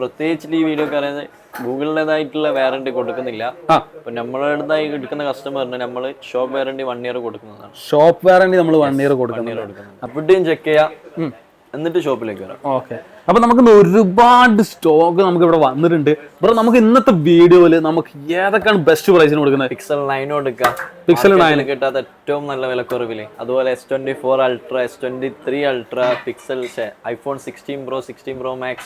പ്രത്യേകിച്ച് ഈ വീഡിയോ പറയുന്നത് ഗൂഗിളിൻ്റെതായിട്ടുള്ള വാറണ്ടി കൊടുക്കുന്നില്ല. അപ്പൊ നമ്മളടുത്തായി എടുക്കുന്ന കസ്റ്റമറിന് നമ്മൾ ഷോപ്പ് വാറണ്ടി 1 ഇയർ കൊടുക്കുന്നതാണ്. ഷോപ്പ് വാറണ്ടി നമ്മൾ 1 ഇയർ കൊടുക്കുന്നുണ്ട്. അപ്പോഴത്തേക്കും ചെക്ക് ചെയ്യാം, എന്നിട്ട് ഷോപ്പിലേക്ക് വരാം. ഓക്കെ, അപ്പൊ നമുക്ക് ഒരുപാട് സ്റ്റോക്ക് നമുക്ക് ഇവിടെ വന്നിട്ടുണ്ട് ബ്രോ. നമുക്ക് ഇന്നത്തെ വീഡിയോയിൽ നമുക്ക് ഏതൊക്കെയാണ് ബെസ്റ്റ് പ്രൈസിന് കൊടുക്കുന്നത്? പിക്സൽ 9 എടുക്കാം. പിക്സൽ 9 കിട്ടാത്ത ഏറ്റവും നല്ല വിലക്കുറവില്. അതുപോലെ S24 Ultra, S23 Ultra, pixel iPhone 16 Pro, 16 Pro Max,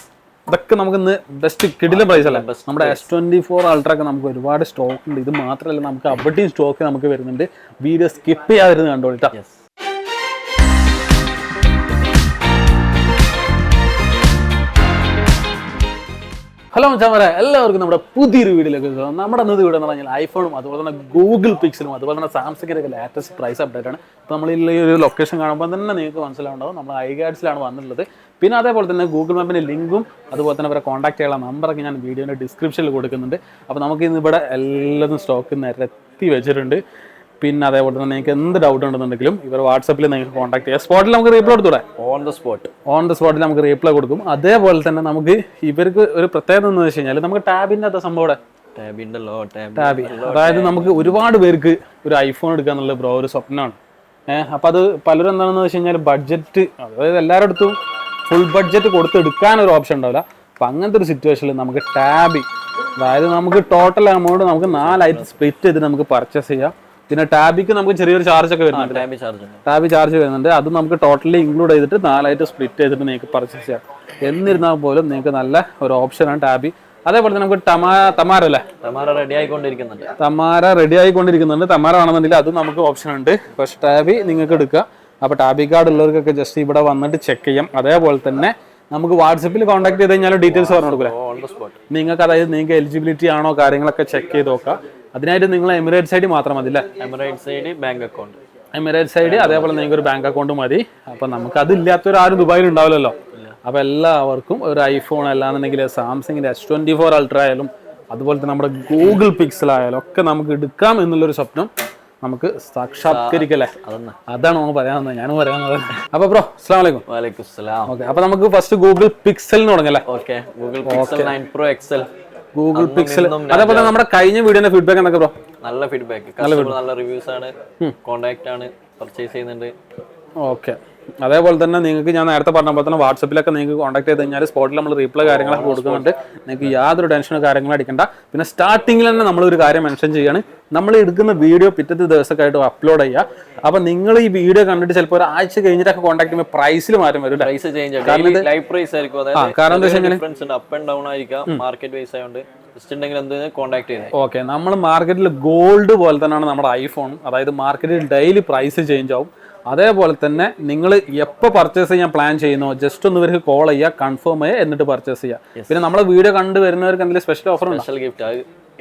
ഇതൊക്കെ നമുക്ക് ഇന്ന് ബെസ്റ്റ് കിടില പ്രൈസ് അല്ലേ. നമ്മുടെ S24 Ultra ഒക്കെ നമുക്ക് ഒരുപാട് സ്റ്റോക്ക് ഉണ്ട്. ഇത് മാത്രമല്ല, നമുക്ക് അവിടെയും സ്റ്റോക്ക് നമുക്ക് വരുന്നുണ്ട്. വീഡിയോ സ്കിപ്പ് ചെയ്യാതിരുന്ന് കണ്ടോളിട്ടാ. ഹലോ മച്ചാമാരെ, എല്ലാവർക്കും നമ്മുടെ പുതിയൊരു വീഡിയോയിലേക്ക് നമ്മുടെ ഇന്നത്തെ വീഡിയോ എന്ന് പറഞ്ഞാൽ ഐഫോണും അതുപോലെ തന്നെ ഗൂഗിൾ പിക്സലും അതുപോലെ തന്നെ സാംസങ്ങിൻ്റെ ഒക്കെ ലേറ്റസ്റ്റ് പ്രൈസ് അപ്ഡേറ്റ് ആണ്. ഇപ്പോൾ നമ്മൾ ഈ ഒരു ലൊക്കേഷൻ കാണുമ്പോൾ തന്നെ നിങ്ങൾക്ക് മനസ്സിലാവുണ്ടാവും നമ്മൾ iGadsലാണ് വന്നിട്ടുള്ളത്. പിന്നെ അതേപോലെ തന്നെ ഗൂഗിൾ മാപ്പിൻ്റെ ലിങ്കും അതുപോലെ തന്നെ അവരെ കോൺടാക്ട് ചെയ്യാനുള്ള നമ്പറൊക്കെ ഞാൻ വീഡിയോൻ്റെ ഡിസ്ക്രിപ്ഷനിൽ കൊടുക്കുന്നുണ്ട്. അപ്പോൾ നമുക്ക് ഇന്ന് ഇവിടെ എല്ലാതും സ്റ്റോക്ക് നിരത്തി വെച്ചിട്ടുണ്ട്. പിന്നെ അതേപോലെ തന്നെ നിങ്ങൾക്ക് എന്ത് ഡൗട്ട് ഉണ്ടെന്നുണ്ടെങ്കിലും ഇവർ വാട്സപ്പിൽ നിങ്ങൾക്ക് കോൺടാക്ട് ചെയ്യാം. സ്പോട്ടിൽ നമുക്ക് റീപ്ലൈ കൊടുത്തൂടെ? ഓൺ ദ സ്പോട്ടിൽ നമുക്ക് റീപ്ലൈ കൊടുക്കും. അതേപോലെ തന്നെ നമുക്ക് ഇവർക്ക് ഒരു പ്രത്യേകത എന്ന് വെച്ച് കഴിഞ്ഞാൽ നമുക്ക് ടാബിൻ്റെ അത് സംഭവം ടാബ്, അതായത് നമുക്ക് ഒരുപാട് പേർക്ക് ഒരു ഐഫോൺ എടുക്കുക എന്നുള്ളത് ബ്രോ ഒരു സ്വപ്നമാണ്. അപ്പോൾ അത് പലരും എന്താണെന്ന് വെച്ച് കഴിഞ്ഞാൽ ബഡ്ജറ്റ്, അതായത് എല്ലാവരുടെ അടുത്തും ഫുൾ ബഡ്ജറ്റ് കൊടുത്ത് എടുക്കാനൊരു ഓപ്ഷൻ ഉണ്ടാവില്ല. അപ്പം അങ്ങനത്തെ ഒരു സിറ്റുവേഷനിൽ നമുക്ക് ടാബ്, അതായത് നമുക്ക് ടോട്ടൽ എമൗണ്ട് നമുക്ക് 4 ആയിട്ട് സ്പ്ലിറ്റ് ചെയ്തിട്ട് നമുക്ക് പർച്ചേസ് ചെയ്യാം. പിന്നെ ടാബിക്ക് നമുക്ക് ചെറിയൊരു ചാർജ് ഒക്കെ വരുന്നുണ്ട്. ടാബ് ചാർജ് വരുന്നുണ്ട്. അത് നമുക്ക് ടോട്ടലി ഇൻക്ലൂഡ് ചെയ്തിട്ട് 4 ആയിട്ട് സ്പ്ലിറ്റ് ചെയ്തിട്ട് നിങ്ങൾക്ക് പർച്ചേസ് ചെയ്യാം. എന്നിരുന്നാൽ പോലും നിങ്ങൾക്ക് നല്ല ഒരു ഓപ്ഷനാണ് ടാബി. അതേപോലെ തന്നെ നമുക്ക് തമാര റെഡി ആയിക്കൊണ്ടിരിക്കുന്നുണ്ട്. തമാര ആണെന്നുണ്ടെങ്കിൽ അത് നമുക്ക് ഓപ്ഷൻ ഉണ്ട്. പക്ഷെ ടാബി നിങ്ങൾക്ക് എടുക്കുക. അപ്പോൾ ടാബി കാർഡ് ഉള്ളവർക്കൊക്കെ ജസ്റ്റ് ഇവിടെ വന്നിട്ട് ചെക്ക് ചെയ്യാം. അതേപോലെ തന്നെ നമുക്ക് വാട്സപ്പിൽ കോൺടാക്ട് ചെയ്ത് കഴിഞ്ഞാൽ ഡീറ്റെയിൽസ് പറഞ്ഞു കൊടുക്കില്ല നിങ്ങൾക്ക്. അതായത് നിങ്ങൾക്ക് എലിജിബിലിറ്റി ആണോ കാര്യങ്ങളൊക്കെ ചെക്ക് ചെയ്ത് നോക്കാം. അതിനായിട്ട് നിങ്ങൾ എമിറേറ്റ്സ് ഐഡി മാത്രം മതി അല്ലേ? എമിറേറ്റ്സ് ഐഡി അതേപോലെ നിങ്ങൾക്ക് ഒരു ബാങ്ക് അക്കൗണ്ട് മതി. അപ്പം നമുക്ക് അതില്ലാത്തവരാരും ദുബായിൽ ഉണ്ടാവില്ലല്ലോ. അപ്പോൾ എല്ലാവർക്കും ഒരു ഐഫോൺ അല്ലാന്നുണ്ടെങ്കിൽ സാംസങ്ങിൻ്റെ S24 Ultra ആയാലും അതുപോലെ തന്നെ നമ്മുടെ ഗൂഗിൾ പിക്സൽ ആയാലും ഒക്കെ നമുക്ക് എടുക്കാം എന്നുള്ളൊരു സ്വപ്നം നമുക്ക് സാക്ഷാത്കരിക്കല്ലേ. അതാണ് നമുക്ക് പറയാവുന്നത്, ഞാനും പറയാവുന്നത്. അപ്പൊ ബ്രോ അസ്സലാമു അലൈക്കും. വലൈക്കും സലാം. ഓക്കെ, അപ്പൊ നമുക്ക് ഫസ്റ്റ് ഗൂഗിൾ പിക്സലിന് തുടങ്ങല്ലേ? Google Pixel 9 Pro XL, Google Pixel. അതേപോലെ നമ്മുടെ കഴിഞ്ഞ വീഡിയോന്റെ ഫീഡ്ബാക്ക് എന്തൊക്കെ ബ്രോ? നല്ല ഫീഡ്ബാക്ക്, നല്ല റിവ്യൂസ് ആണ്, കോൺടാക്ട് ആണ്, പർച്ചേസ് ചെയ്യുന്നുണ്ട്. ഓക്കെ, അതേപോലെ തന്നെ നിങ്ങൾക്ക് ഞാൻ നേരത്തെ പറഞ്ഞ പോലെ തന്നെ വാട്സപ്പിലൊക്കെ നിങ്ങൾക്ക് കോൺടാക്ട് ചെയ്ത് കഴിഞ്ഞാൽ സ്പോട്ടിൽ നമ്മൾ റീപ്ലൈ കാര്യങ്ങളൊക്കെ കൊടുക്കുന്നുണ്ട്. നിങ്ങൾക്ക് യാതൊരു ടെൻഷനോ കാര്യങ്ങളോ അടിക്കണ്ട. പിന്നെ സ്റ്റാർട്ടിങ്ങിൽ തന്നെ നമ്മളൊരു കാര്യം മെൻഷൻ ചെയ്യാണ്, നമ്മൾ എടുക്കുന്ന വീഡിയോ പിറ്റത്തെ ദിവസമായിട്ട് അപ്ലോഡ് ചെയ്യുക. അപ്പം നിങ്ങൾ ഈ വീഡിയോ കണ്ടിട്ട് ചിലപ്പോൾ ഒരു ആഴ്ച കഴിഞ്ഞിട്ടൊക്കെ കോൺടാക്ട് ചെയ്യുമ്പോൾ പ്രൈസിൽ മാറ്റം വരും. കാരണം എന്താ വെച്ച് കഴിഞ്ഞാൽ ഓക്കെ, നമ്മൾ മാർക്കറ്റിൽ ഗോൾഡ് പോലെ തന്നെയാണ് നമ്മുടെ ഐഫോൺ. അതായത് മാർക്കറ്റിൽ ഡെയിലി പ്രൈസ് ചേഞ്ച് ആവും. അതേപോലെ തന്നെ നിങ്ങൾ എപ്പോൾ പർച്ചേസ് ചെയ്യാൻ പ്ലാൻ ചെയ്യുന്നോ ജസ്റ്റ് ഒന്ന് ഇവർക്ക് കോൾ ചെയ്യുക, കൺഫേം ചെയ്യുക, എന്നിട്ട് പർച്ചേസ് ചെയ്യുക. പിന്നെ നമ്മളെ വീഡിയോ കണ്ടു വരുന്നവർക്ക് എന്തെങ്കിലും സ്പെഷ്യൽ ഓഫർ ഉണ്ട്? സ്പെഷ്യൽ ഗിഫ്റ്റ്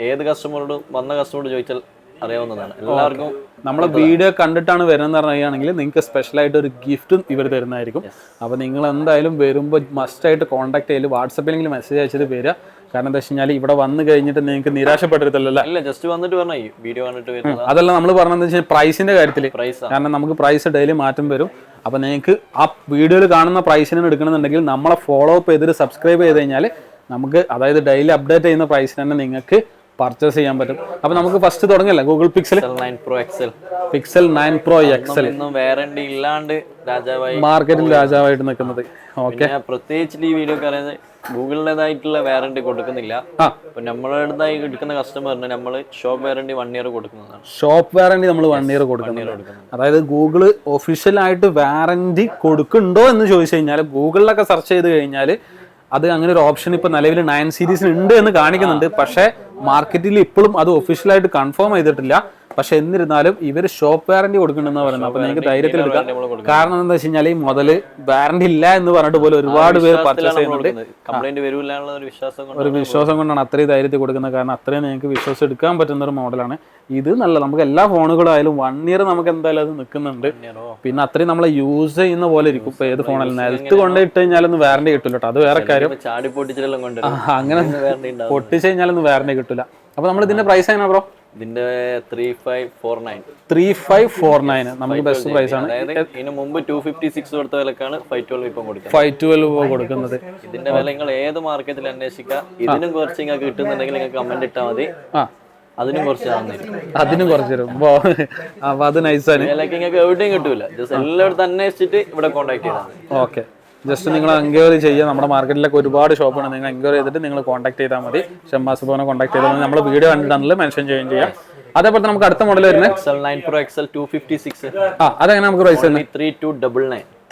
ഏത് കസ്റ്റമറോടും വന്ന കസ്റ്റമറോട് ചോദിച്ചാൽ അറിയാവുന്നതാണ്. എല്ലാവർക്കും നമ്മളെ വീഡിയോ കണ്ടിട്ടാണ് വരുന്നത് പറയുകയാണെങ്കിൽ നിങ്ങൾക്ക് സ്പെഷ്യലായിട്ട് ഒരു ഗിഫ്റ്റും ഇവർ തരുന്നതായിരിക്കും. അപ്പോൾ നിങ്ങൾ എന്തായാലും വരുമ്പോൾ മസ്റ്റായിട്ട് കോൺടാക്ട് ചെയ്യൽ, വാട്സപ്പിലെങ്കിലും മെസ്സേജ് അയച്ചിട്ട് വരിക. കാരണം എന്താ വെച്ച് കഴിഞ്ഞാൽ ഇവിടെ വന്ന് കഴിഞ്ഞിട്ട് നിങ്ങൾക്ക് നിരാശപ്പെട്ടിരുത്തല്ലോ. ജസ്റ്റ് വന്നിട്ട് പറഞ്ഞ വീഡിയോ കണ്ടിട്ട് അതല്ല നമ്മൾ പറഞ്ഞതെന്ന് വെച്ചാൽ പ്രൈസിന്റെ കാര്യത്തിൽ. കാരണം നമുക്ക് പ്രൈസ് ഡെയിലി മാറ്റം വരും. അപ്പോൾ നിങ്ങൾക്ക് ആ വീഡിയോയിൽ കാണുന്ന പ്രൈസിന് എടുക്കണമെന്നുണ്ടെങ്കിൽ നമ്മളെ ഫോളോ അപ്പ് ചെയ്തിട്ട് സബ്സ്ക്രൈബ് ചെയ്ത് കഴിഞ്ഞാൽ നമുക്ക്, അതായത് ഡെയിലി അപ്ഡേറ്റ് ചെയ്യുന്ന പ്രൈസിന് തന്നെ നിങ്ങൾക്ക് പർച്ചേസ് ചെയ്യാൻ പറ്റും. അപ്പൊ നമുക്ക് ഫസ്റ്റ് തുടങ്ങല്ലേ? Google Pixel 9 Pro XL. Pixel 9 Pro XL warranty ഇല്ലാണ്ട് മാർക്കറ്റിൽ രാജാവായിട്ട് നിൽക്കുന്നത്. ഓക്കെ, പ്രത്യേകിച്ച് ഈ വീഡിയോ പറയുന്നത് ഗൂഗിളിൻ്റെതായിട്ടുള്ള വാറണ്ടി കൊടുക്കുന്നില്ല. അപ്പൊ നമ്മളടുത്തായി എടുക്കുന്ന കസ്റ്റമറിന് നമ്മൾ ഷോപ്പ് വാറണ്ടി 1 ഇയർ കൊടുക്കുന്നതാണ്. ഷോപ്പ് വാറണ്ടി നമ്മൾ 1 ഇയർ കൊടുക്കുന്നുണ്ട്. അതായത് ഗൂഗിള് ഒഫീഷ്യലായിട്ട് വാറണ്ടി കൊടുക്കുന്നുണ്ടോ എന്ന് ചോദിച്ചു കഴിഞ്ഞാൽ ഗൂഗിളിലൊക്കെ സെർച്ച് ചെയ്ത് കഴിഞ്ഞാൽ അത് അങ്ങനെ ഒരു ഓപ്ഷൻ ഇപ്പൊ നിലവിൽ 9 സീരീസിന് ഉണ്ട് എന്ന് കാണിക്കുന്നുണ്ട്. പക്ഷേ മാർക്കറ്റിൽ ഇപ്പോഴും അത് ഒഫീഷ്യലായിട്ട് കൺഫേം ചെയ്തിട്ടില്ല. പക്ഷെ എന്നിരുന്നാലും ഇവർ ഷോപ്പ് വാറണ്ടി കൊടുക്കുന്നുണ്ടെന്ന് പറയുന്നത്. അപ്പൊ നിങ്ങൾക്ക് ധൈര്യത്തിൽ എടുക്കാം. കാരണം എന്താ വെച്ച് കഴിഞ്ഞാൽ ഈ മുതല് വാറണ്ടി ഇല്ല എന്ന് പറഞ്ഞിട്ട് പോലും ഒരുപാട് പേര് പർച്ചേസ് ചെയ്യുന്നുണ്ട്. ഒരു വിശ്വാസം കൊണ്ടാണ് അത്രയും ധൈര്യത്തിൽ കൊടുക്കുന്നത്. കാരണം അത്രയും നിങ്ങൾക്ക് വിശ്വാസം എടുക്കാൻ പറ്റുന്ന ഒരു മോഡലാണ് ഇത്. നല്ല നമുക്ക് എല്ലാ ഫോണുകളായാലും 1 ഇയർ നമുക്ക് എന്തായാലും അത് നിൽക്കുന്നുണ്ട്. പിന്നെ അത്രയും നമ്മളെ യൂസ് ചെയ്യുന്ന പോലെ ഇരിക്കും. ഇപ്പൊ ഏത് ഫോണായാലും നിലത്ത് കൊണ്ടിട്ട് കഴിഞ്ഞാലൊന്നും വാറണ്ടി കിട്ടില്ല കേട്ടോ, അത് വേറെ കാര്യം. അങ്ങനെ പൊട്ടിച്ച് കഴിഞ്ഞാലൊന്നും വാറണ്ടി കിട്ടില്ല. അപ്പൊ നമ്മൾ ഇതിന്റെ പ്രൈസ് എങ്ങനെ ബ്രോ? ഇതിന്റെ 3549 3549 നമുക്ക് ബെസ്റ്റ് പ്രൈസ് ആണ്. അതായത് ഇതിന് മുമ്പ് 256 കൊടുത്ത വിലക്കാണ് 512 ഇപ്പം കൊടുക്കുന്നത്. 512 കൊടുക്കുന്നത്. ഇതിന്റെ വില നിങ്ങൾ ഏത് മാർക്കറ്റിൽ അന്വേഷിക്കുക. ഇതിനും കുറച്ച് നിങ്ങൾക്ക് കിട്ടുന്നുണ്ടെങ്കിൽ നിങ്ങൾക്ക് കമന്റ് ഇട്ടാൽ മതി. അതിനും കുറച്ച് അതിനും കുറച്ച് തരും. അപ്പൊ അത് നൈസാണ്. വിലക്ക് നിങ്ങൾക്ക് എവിടെയും കിട്ടൂല. ജസ്റ്റ് എല്ലായിടത്തും അന്വേഷിച്ചിട്ട് ഇവിടെ കോൺടാക്ട് ചെയ്താൽ മതി. ഓക്കെ, ജസ്റ്റ് നിങ്ങൾ എൻക്വയറി ചെയ്യുക. നമ്മുടെ മാർക്കറ്റിലൊക്കെ ഒരുപാട് ഷോപ്പാണ്. നിങ്ങൾ എൻക്വയറി ചെയ്തിട്ട് നിങ്ങൾ കോൺടാക്ട് ചെയ്താൽ മതി. ഷമ്മാസ് ഭവനെ കോൺടാക്ട് ചെയ്താൽ നമ്മൾ വീഡിയോ കണ്ടിട്ടാണെങ്കിൽ മെൻഷൻ ചെയ്യുകയും ചെയ്യാം. അതേപോലെ തന്നെ നമുക്ക് അടുത്ത മോഡൽ വരുന്നത് XL 9 Pro XL 256. അതെങ്ങനെ നമുക്ക് പ്രൈസ് വരുന്നത്?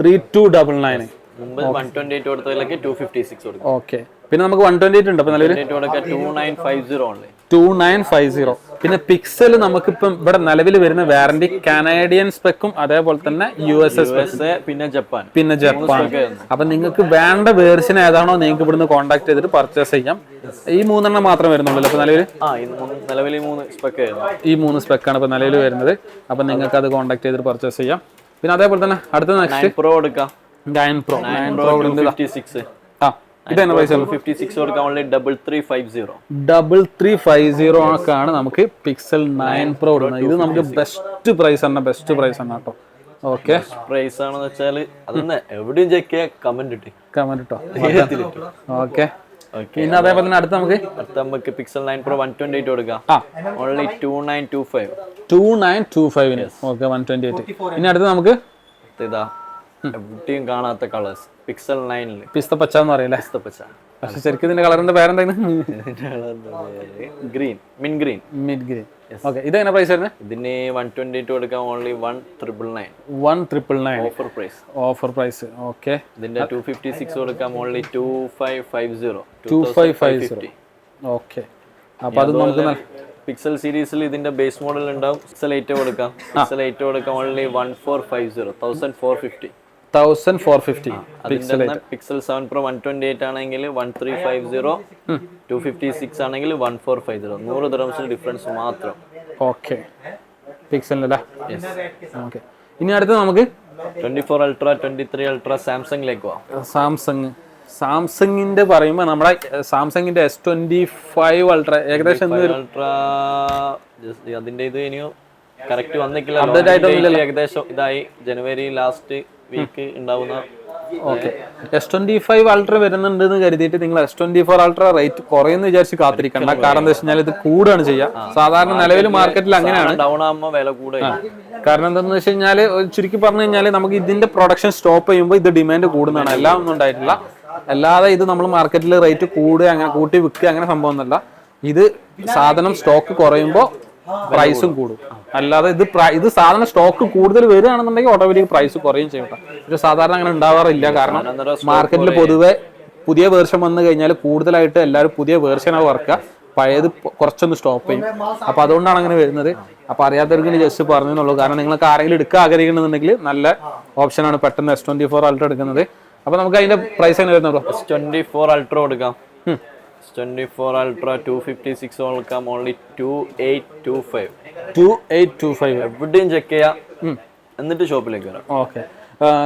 3299 മുമ്പ് 128 കൊടുത്തതിലേക്ക് 256 കൊടുക്കും. ഓക്കെ, പിന്നെ നമുക്ക് 128 ഉണ്ട്. അപ്പൊ നിലവിൽ 2950 ഓൺലി. 2950. പിന്നെ പിക്സൽ നമുക്കിപ്പം ഇവിടെ നിലവിൽ വരുന്ന വാറന്റി കനേഡിയൻ സ്പെക്കും അതേപോലെ തന്നെ USA പിന്നെ ജപ്പാൻ. അപ്പൊ നിങ്ങൾക്ക് വേണ്ട വേർഷൻ ഏതാണോ നിങ്ങൾക്ക് ഇവിടുന്ന് കോൺടാക്ട് ചെയ്തിട്ട് പർച്ചേസ് ചെയ്യാം. ഈ 3 എണ്ണം മാത്രം വരുന്നുള്ളൂ ഇപ്പൊ നിലവിൽ. ഈ 3 സ്പെക്കാണ് ഇപ്പൊ നിലവിൽ വരുന്നത്. അപ്പൊ നിങ്ങൾക്ക് അത് കോൺടാക്ട് ചെയ്തിട്ട് പർച്ചേസ് ചെയ്യാം. പിന്നെ അതേപോലെ തന്നെ അടുത്ത നെക്സ്റ്റ് 9 Pro എടുക്കാം. 9 Pro 256. ഇതാണ് പ്രൈസ്. 256 കൊടുക്കാം ഓൺലി 3350. 3350 ആണ് നമുക്ക് പിക്സൽ 9 Pro ഇടുന്നത്. ഇത് നമുക്ക് ബെസ്റ്റ് പ്രൈസ് ആണ് കേട്ടോ. ഓക്കെ, പ്രൈസ് ആണെന്ന് വെച്ചാൽ അതൊന്ന് എവിടെയും ചെക്ക് ചെയ്യാം. കമന്റ് ഇട്ടോ. ഓക്കെ, പിന്നെ അതേപോലെ തന്നെ അടുത്ത നമുക്ക് പിക്സൽ 9 Pro 128 കൊടുക്കാം. ഓൺലി 2925. ഓക്കെ, 128. ഇനി അടുത്ത് നമുക്ക് ഇതാ എവിടെയും കാണാത്ത കളേഴ്സ് പിക്സൽ 9 പിസ്ത പച്ച എന്ന് പറയില്ലേ? പക്ഷെ ശരിക്കും ഇതിന്റെ കളറിന്റെ പേരെന്താണ്? Green, mid green. ഓക്കെ, ഇതെങ്ങനെ പ്രൈസ് വരുന്നത്? ഇതിന് 128 കൊടുക്കാം ഓൺലി 1999. 1999 offer price. ഓക്കെ, ഇതിന്റെ 256 കൊടുക്കാം ഓൺലി 2550. 2550. ഓക്കെ, അപ്പൊ അത് നമുക്ക് പിക്സൽ സീരീസിൽ ഇതിന്റെ ബേസ് മോഡൽ ഉണ്ടാവും. പിക്സൽ 8 കൊടുക്കാം. പിക്സൽ 8 കൊടുക്കാം ഓൺലി 1450. 1450. പിക്സൽ 7 Pro 128 ആണെങ്കിൽ 1350. 256 ആണെങ്കിൽ 1450. 100 ദിർഹംസിന് ഡിഫറൻസ് മാത്രം. ഓക്കെ, പിക്സലിനല്ലേ? ഓക്കെ, ഇനി അടുത്ത് നമുക്ക് 24 Ultra 23 Ultra സാംസങ്ങിലേക്ക് പോവാം. സാംസങ്ങിന്റെ പറയുമ്പോൾ നമ്മുടെ സാംസങ്ങിന്റെ S25 Ultra ഏകദേശം അതിന്റെ ഇത് ഇനിയും കറക്റ്റ് വന്നിട്ടില്ല. ഏകദേശം ഇതായി ജനുവരി ലാസ്റ്റ് വീക്ക് ഉണ്ടാവുന്ന. ഓക്കെ, S25 Ultra വരുന്നുണ്ട് എന്ന് കരുതിയിട്ട് നിങ്ങൾ S24 Ultra റേറ്റ് കുറയുന്ന വിചാരിച്ച് കാത്തിരിക്കണ്ട. കാരണം എന്താ വെച്ചാൽ ഇത് കൂടുകയാണ് ചെയ്യുക. സാധാരണ നിലവിൽ മാർക്കറ്റിൽ അങ്ങനെയാണ്. ഡൗൺ ആകുമ്പോൾ വില കൂടുക. കാരണം എന്താണെന്ന് വെച്ച് കഴിഞ്ഞാൽ ചുരുക്കി പറഞ്ഞു കഴിഞ്ഞാൽ നമുക്ക് ഇതിന്റെ പ്രൊഡക്ഷൻ സ്റ്റോപ്പ് ചെയ്യുമ്പോൾ ഇത് ഡിമാൻഡ് കൂടുന്നതാണ്. എല്ലാം ഒന്നും ഉണ്ടായിട്ടില്ല. അല്ലാതെ ഇത് നമ്മൾ മാർക്കറ്റിൽ റേറ്റ് കൂടുക അങ്ങനെ കൂട്ടി വിൽക്കുക അങ്ങനെ സംഭവം ഒന്നുമല്ല. ഇത് സാധനം സ്റ്റോക്ക് കുറയുമ്പോൾ പ്രൈസും കൂടും. അല്ലാതെ ഇത് സാധനം സ്റ്റോക്ക് കൂടുതൽ വരികയാണെന്നുണ്ടെങ്കിൽ ഓട്ടോമാറ്റിക് പ്രൈസ് കുറയും ചെയ്യും. പക്ഷെ സാധാരണ അങ്ങനെ ഉണ്ടാവാറില്ല. കാരണം മാർക്കറ്റിൽ പൊതുവെ പുതിയ വേർഷൻ വന്നു കഴിഞ്ഞാൽ കൂടുതലായിട്ട് എല്ലാവരും പുതിയ വേർഷനാണ് ഇറക്കുക. പഴയത് കുറച്ചൊന്ന് സ്റ്റോപ്പ് ചെയ്യും. അപ്പൊ അതുകൊണ്ടാണ് അങ്ങനെ വരുന്നത്. അപ്പൊ അറിയാത്തവർക്ക് ജസ്റ്റ് പറഞ്ഞെന്നുള്ളൂ. കാരണം നിങ്ങൾക്ക് ആരെങ്കിലും എടുക്കാൻ ആഗ്രഹിക്കുന്നുണ്ടെങ്കിൽ നല്ല ഓപ്ഷനാണ് പെട്ടെന്ന് S24 Ultra എടുക്കുന്നത്. അപ്പൊ നമുക്ക് അതിന്റെ പ്രൈസ് എങ്ങനെ വരുന്നുള്ളൂ? S24 Ultra കൊടുക്കാം. S24 Ultra 256 കൊടുക്കാം ഓൺലി 2825. എവിടെയും ചെക്ക് ചെയ്യാം. എന്നിട്ട് ഷോപ്പിലേക്ക് വരാം. ഓക്കെ,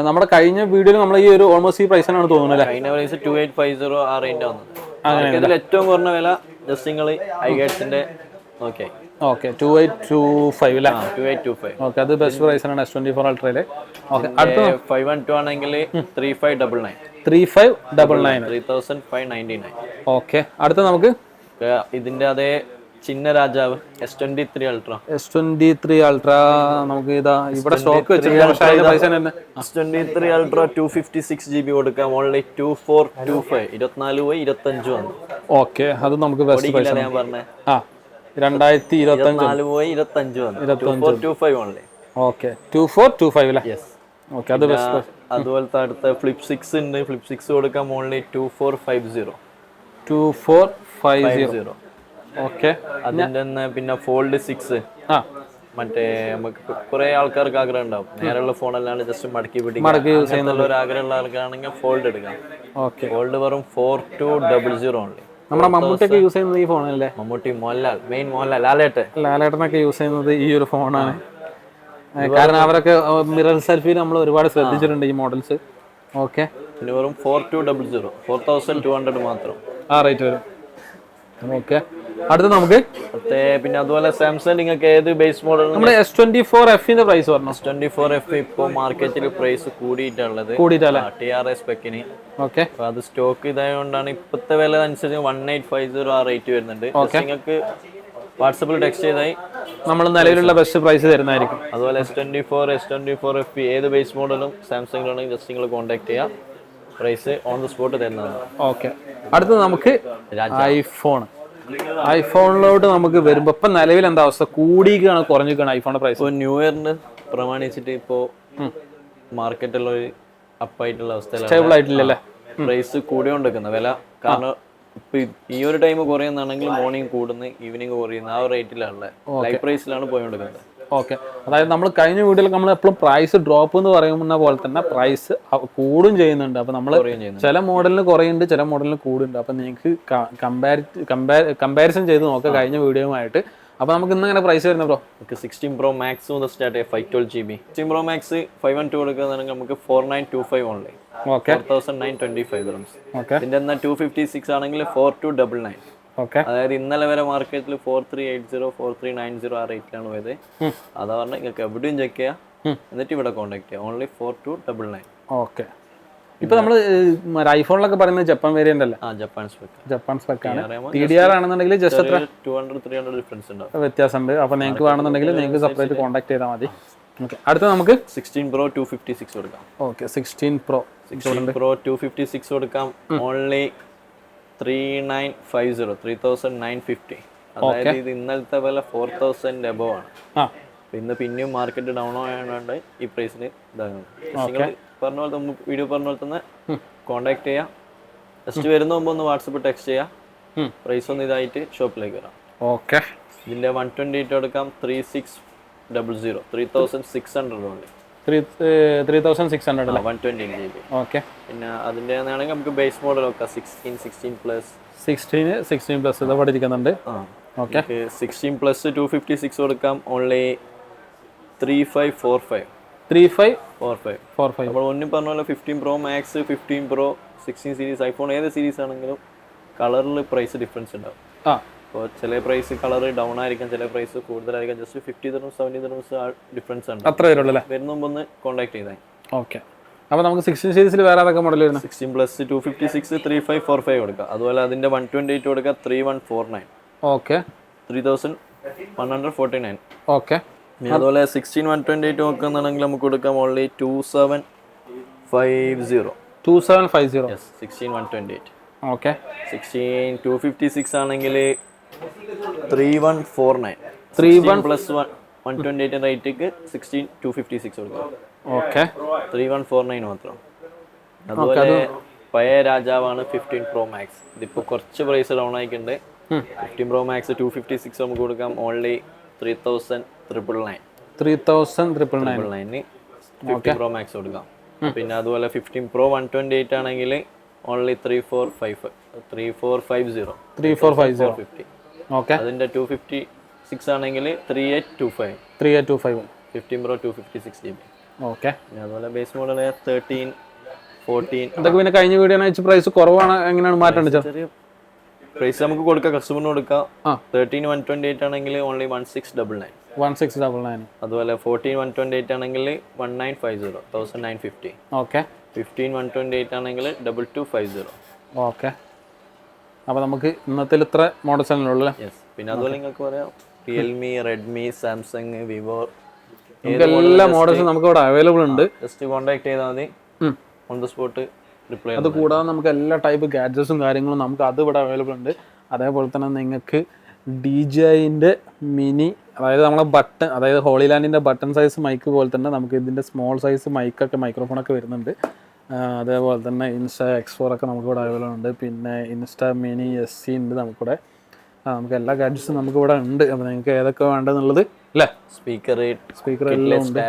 നമ്മുടെ കഴിഞ്ഞ വീഡിയോയിൽ നമ്മൾ ഈ ഒരു ഓൾമോസ്റ്റ് ഈ പ്രൈസിനാണ് തോന്നുന്നത്. കഴിഞ്ഞ പ്രൈസ് 2850 ആ റേഞ്ച് വന്നത്. ഇതിൽ ഏറ്റവും കുറഞ്ഞ വില ജസ്റ്റ് നിങ്ങൾ ഐഗേറ്റ്സിന്റെ നോക്കിയായി. ഓക്കെ, 2825 അല്ലേ? 2825. ഓക്കെ, അത് ബെസ്റ്റ് പ്രൈസാണ് S24 Ultrയിലെ. ഓക്കെ, അടുത്ത 512 ആണെങ്കിൽ 3599. 3599. ഓക്കെ, അടുത്ത നമുക്ക് ഇതിന്റെ അതേ ചിന്ന രാജാവ് S23 Ultra. S23 Ultra നമുക്ക് ഇതാ ഇവിടെ സ്റ്റോക്ക് വെച്ചിട്ടുണ്ട്. പക്ഷേ അതിന്റെ പ്രൈസ് തന്നെ S23 Ultra 256 GB കൊടുക്കാം ഓൺലി 2425. 24/25 വന്നു. ഓക്കെ, അത് നമുക്ക് ബെസ്റ്റ് പ്രൈസ് ആണ്. ഞാൻ പറഞ്ഞേ 2025 വന്നു. 2425 ഓൺലി. ഓക്കെ, 2425 അല്ലേ? യെസ്. ഓക്കെ, അത് ബെസ്റ്റ്. അതുപോലത്തെ അടുത്ത ഫ്ലിപ്പ് 6 ഉണ്ട്. ഫ്ലിപ്പ് 6 കൊടുക്കാം ഓൺലി 2450. 2450. ഓക്കെ, അതിന്റെ പിന്നെ ഫോൾഡ് 6. മറ്റേ നമുക്ക് കുറെ ആൾക്കാർക്ക് ആഗ്രഹം ഉണ്ടാവും നേരെയുള്ള ഫോൺ അല്ലാണ്ട് ജസ്റ്റ് മടക്കി യൂസ് ചെയ്യുന്ന ഒരു ആഗ്രഹമുള്ള ആൾക്കാരാണെങ്കിൽ ഫോൾഡ് എടുക്കാം. ഓക്കെ, ഫോൾഡ് വെറും 4200 ഓൺലി. നമ്മുടെ മമ്മൂട്ടിയൊക്കെ യൂസ് ചെയ്യുന്നത് ഈ ഫോണല്ലേ? മമ്മൂട്ടി, മോഹൻലാൽ, മെയിൻ മോഹൻലാൽ, ലാലേട്ടനൊക്കെ യൂസ് ചെയ്യുന്നത് ഈ ഒരു ഫോണാണ്. കാരണം അവരൊക്കെ മിറർ സെൽഫി നമ്മൾ ഒരുപാട് ശ്രദ്ധിച്ചിട്ടുണ്ട് ഈ മോഡൽസ്. ഓക്കെ, പിന്നെ വെറും 4200, 4200 മാത്രം ആ റേറ്റ് വരും. ഓക്കെ, അടുത്ത നമുക്ക് പിന്നെ അതുപോലെ സാംസങ് നിങ്ങൾക്ക് ഏത് ബേസ് മോഡൽ നമ്മുടെ S24F പ്രൈസ് പറഞ്ഞു. S24F ഇപ്പോൾ മാർക്കറ്റിൽ പ്രൈസ് കൂടിയിട്ടുള്ളത് TRS സ്പെക്കിന്. ഓക്കെ, അത് സ്റ്റോക്ക് ഇതായതുകൊണ്ടാണ് ഇപ്പോഴത്തെ വില അനുസരിച്ച് 1850 ആ റേറ്റ് വരുന്നുണ്ട്. നിങ്ങൾക്ക് വാട്സപ്പിൽ ടെക്സ്റ്റ് ചെയ്തായി നമ്മൾ നിലവിലുള്ള ബെസ്റ്റ് പ്രൈസ് തരുന്നതായിരിക്കും. അതുപോലെ S24F ഏത് ബേസ് മോഡലും സാംസങ്ങിലാണെങ്കിൽ ജസ്റ്റ് നിങ്ങൾ കോൺടാക്ട് ചെയ്യാം, പ്രൈസ് ഓൺ ദ സ്പോട്ട് തരുന്നതാണ്. ഓക്കെ, അടുത്തത് നമുക്ക് ഐഫോണിലോട്ട് നമുക്ക് വരുമ്പോൾ ഇപ്പം നിലവിൽ എന്താ അവസ്ഥ? കൂടിയാണ് കുറഞ്ഞിരിക്കുകയാണ് ഐഫോണിന്റെ പ്രൈസ്? ഇപ്പോൾ ന്യൂ ഇയറിന് പ്രമാണിച്ചിട്ട് ഇപ്പോൾ മാർക്കറ്റുള്ള ഒരു അപ്പായിട്ടുള്ള അവസ്ഥയിലാണ്. സ്റ്റേബിൾ ആയിട്ടില്ലല്ലേ? പ്രൈസ് കൂടിക്കൊണ്ടിരിക്കുന്ന വില. കാരണം ഇപ്പൊ ഈ ഒരു ടൈം കുറയുന്നാണെങ്കിൽ മോർണിംഗ് കൂടുന്നു, ഈവനിങ് കുറയുന്നു, ആ ഒരു റേറ്റിലാണ് ലൈവ് പ്രൈസിലാണ് പോയിക്കൊണ്ടിരിക്കുന്നത്. ഓക്കെ, അതായത് നമ്മൾ കഴിഞ്ഞ വീഡിയോയിൽ നമ്മൾ എപ്പോഴും പ്രൈസ് ഡ്രോപ്പ് എന്ന് പറയുന്ന പോലെ തന്നെ പ്രൈസ് കൂടും ചെയ്യുന്നുണ്ട്. അപ്പൊ നമ്മൾ ചില മോഡലിന് കുറയുന്നുണ്ട്, ചില മോഡലിന് കൂടുന്നുണ്ട്. അപ്പൊ നിങ്ങൾക്ക് കമ്പാരിസൺ ചെയ്ത് നോക്കാം കഴിഞ്ഞ വീഡിയോയുമായിട്ട്. അപ്പൊ നമുക്ക് ഇന്ന് ഇങ്ങനെ പ്രൈസ് വരുന്നത് ബ്രോ? 16 Pro Max മുതൽ സ്റ്റാർട്ട് ചെയ്യാം, 512GB. 16 Pro Max 512 കൊടുക്കുകയാണെങ്കിൽ നമുക്ക് 4925 ഓൺലി, 4925 dirhams. ഇതിന്റെ 256 ആണെങ്കിൽ 4299. അതായത് ഇന്നലെ വരെ മാർക്കറ്റിൽ 4380 4390 ആ റേറ്റിലാണ് പോയത്. അതാ പറഞ്ഞാൽ നിങ്ങൾക്ക് എവിടെയും ചെക്ക് ചെയ്യാം, എന്നിട്ട് ഇവിടെ കോൺടാക്ട് ചെയ്യാം. ഓൺലി 4299. ഓക്കെ, ഇപ്പൊ നമ്മള് ഐഫോണിലൊക്കെ പറയുന്നത് ജപ്പാൻ വേരിയന്റ് അല്ലേ? ജപ്പാൻ സ്പെക്ക് ആണ്. TDR ആണെന്നുണ്ടെങ്കിൽ ജസ്റ്റ് 200-300 ഡിഫറൻസ് ഉണ്ടാവും, വ്യത്യാസമുണ്ട്. അപ്പൊ നിങ്ങൾക്ക് വേണമെന്നുണ്ടെങ്കിൽ നിങ്ങൾക്ക് സെപ്പറേറ്റ് കോൺടാക്ട് ചെയ്താൽ മതി. അടുത്ത നമുക്ക് 16 Pro 256 കൊടുക്കാം. ഓക്കെ, 16 Pro 256 കൊടുക്കാം. ഓൺലി 3950. അതായത് ഇത് ഇന്നലത്തെ വില 4000 എബവ് ആണ്. ഇന്ന് പിന്നെയും മാർക്കറ്റ് ഡൗൺ ആയതുകൊണ്ട് ഈ പ്രൈസിന് ഇതാകുന്നത്. പറഞ്ഞ പോലെ വീഡിയോ പറഞ്ഞ പോലെ തന്നെ കോൺടാക്ട് ചെയ്യാം. ജസ്റ്റ് വരുന്ന മുമ്പ് ഒന്ന് വാട്സപ്പ് ടെക്സ്റ്റ് ചെയ്യാം, പ്രൈസ് ഒന്ന് ഇതായിട്ട് ഷോപ്പിലേക്ക് വരാം. ഓക്കെ, ഇതിന്റെ 128 കൊടുക്കാം. 3600 3600 ഓൺലി. 3600 128GB. ഓക്കെ, പിന്നെ അതിന്റെ ആണെങ്കിൽ നമുക്ക് ബേസ് മോഡൽ നോക്കാം. 16 പ്ലസ് 16 പ്ലസ് ഇത് പഠിക്കുന്നുണ്ട്. ഓക്കെ, 16 പ്ലസ് 256 കൊടുക്കാം. ഓൺലി 3545. അപ്പോൾ ഒന്നും പറഞ്ഞ പോലെ 15 Pro Max, 15 Pro, 16 series iPhone ഏത് സീരീസ് ആണെങ്കിലും കളറിൽ പ്രൈസ് ഡിഫറൻസ് ഉണ്ടാവും. അപ്പോൾ ചില പ്രൈസ് കളർ ഡൗൺ ആയിരിക്കും, ചില പ്രൈസ് കൂടുതലായിരിക്കും. ജസ്റ്റ് 50 dirhams 70 dirhams ഡിഫറൻസ് ഉണ്ട്. അത്ര വരുള്ളൂ. വരുന്ന മുമ്പ് ഒന്ന് കോൺടാക്ട് ചെയ്താൽ. ഓക്കെ, അപ്പോൾ നമുക്ക് 16 സീരീസിൽ വേറെ ഏതൊക്കെ മോഡൽ വരുന്നത്? 16 പ്ലസ് 256 3545 കൊടുക്കാം. അതുപോലെ അതിന്റെ 128 കൊടുക്കാം 3149. ഓക്കെ, 3149. ഓക്കെ, അതുപോലെ 16 128 നോക്കുകയാണെങ്കിൽ നമുക്ക് കൊടുക്കാം ഓൺലി 2750. 16 128. ഓക്കെ, 16 256 ആണെങ്കിൽ 3149. പ്ലസ് 128 റേറ്റിക്ക് 16 256 കൊടുക്കാം. ഓക്കെ, 3149 മാത്രം. അതുപോലെ പഴയ രാജാവാണ് 15 Pro Max. ഇതിപ്പോൾ കുറച്ച് പ്രൈസ് ഡൗൺ ആയിട്ടുണ്ട്. 15 Pro Max 256 നമുക്ക് കൊടുക്കാം ഓൺലി 3999. 3999 15 Pro Max കൊടുക്കാം. പിന്നെ അതുപോലെ 15 Pro 128 ആണെങ്കിൽ ഓൺലി 3450. ഓക്കെ, അതിന്റെ 256 ആണെങ്കിൽ 3825. 15 Pro 256GB. ഓക്കെ, പിന്നെ അതുപോലെ ബേസ് മോഡൽ 13 14. ഇതൊക്കെ പിന്നെ കഴിഞ്ഞ വീഡിയോ വെച്ച് പ്രൈസ് കുറവാണ്, എങ്ങനെയാണ് മാറ്റം? ചെറിയ പ്രൈസ് നമുക്ക് കൊടുക്കാം, കസ്റ്റമറിന് കൊടുക്കാം. 13 128 ആണെങ്കിൽ ഓൺലി 1699. അതുപോലെ 14 128 ആണെങ്കിൽ 1950 1950. ഓക്കെ, 15 128 ആണെങ്കിൽ 2250. ഓക്കെ, അപ്പോൾ നമുക്ക് ഇന്നത്തെ ഇത്ര മോഡൽസ് ആണ് ഉള്ളത്. പിന്നെ അതുപോലെ നിങ്ങൾക്ക് പറയാം റിയൽമി, റെഡ്മി, സാംസങ്, വിവോ, എല്ലാ മോഡൽസും നമുക്ക് ഇവിടെ അവൈലബിൾ ഉണ്ട്. ജസ്റ്റ് കോൺടാക്ട് ചെയ്താൽ മതി, ഓൺ ദ സ്പോട്ട് റിപ്ലൈ. അത് കൂടാതെ നമുക്ക് എല്ലാ ടൈപ്പ് ഗാഡ്ജറ്റ്സും കാര്യങ്ങളും നമുക്ക് അത് ഇവിടെ അവൈലബിൾ ഉണ്ട്. അതേപോലെ തന്നെ നിങ്ങൾക്ക് DJIൻ്റെ മിനി, അതായത് നമ്മളെ ബട്ടൺ, അതായത് ഹോളി ലാൻഡിൻ്റെ ബട്ടൺ സൈസ് മൈക്ക് പോലെ തന്നെ നമുക്ക് ഇതിൻ്റെ സ്മോൾ സൈസ് മൈക്കൊക്കെ മൈക്രോഫോണൊക്കെ വരുന്നുണ്ട്. അതേപോലെ തന്നെ ഇൻസ്റ്റ X4 ഒക്കെ നമുക്കിവിടെ അവൈലബിൾ ഉണ്ട്. പിന്നെ ഇൻസ്റ്റ മിനി SC ഉണ്ട് നമുക്കിവിടെ. നമുക്ക് എല്ലാ ഗാഡ്ജറ്റ്സും നമുക്കിവിടെ ഉണ്ട്. അപ്പോൾ നിങ്ങൾക്ക് ഏതൊക്കെ വേണ്ടതെന്നുള്ളത് അല്ലേ? സ്പീക്കർ എല്ലാം ഉണ്ട്,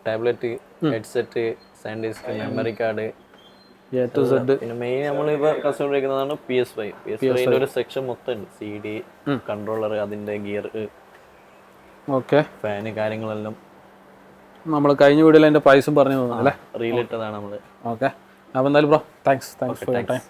tablet, headset, SanDisk, memory card, A to Z. പിന്നെ മെയിൻ നമ്മളിപ്പോൾ കസ്റ്റമർ ഉപയോഗിക്കുന്നതാണ് PS5. PS5 ഒരു സെക്ഷൻ മൊത്തം ഉണ്ട്. CD, കൺട്രോളർ, അതിൻ്റെ ഗിയർ, ഓക്കെ, ഫാന്, കാര്യങ്ങളെല്ലാം നമ്മൾ കഴിഞ്ഞ വീഡിയോയിൽ അതിൻ്റെ പ്രൈസും പറഞ്ഞു തോന്നുന്നു അല്ലേ? റീലിട്ടതാണ് നമ്മൾ. ഓക്കെ, അപ്പോൾ എന്തായാലും bro thanks for your time.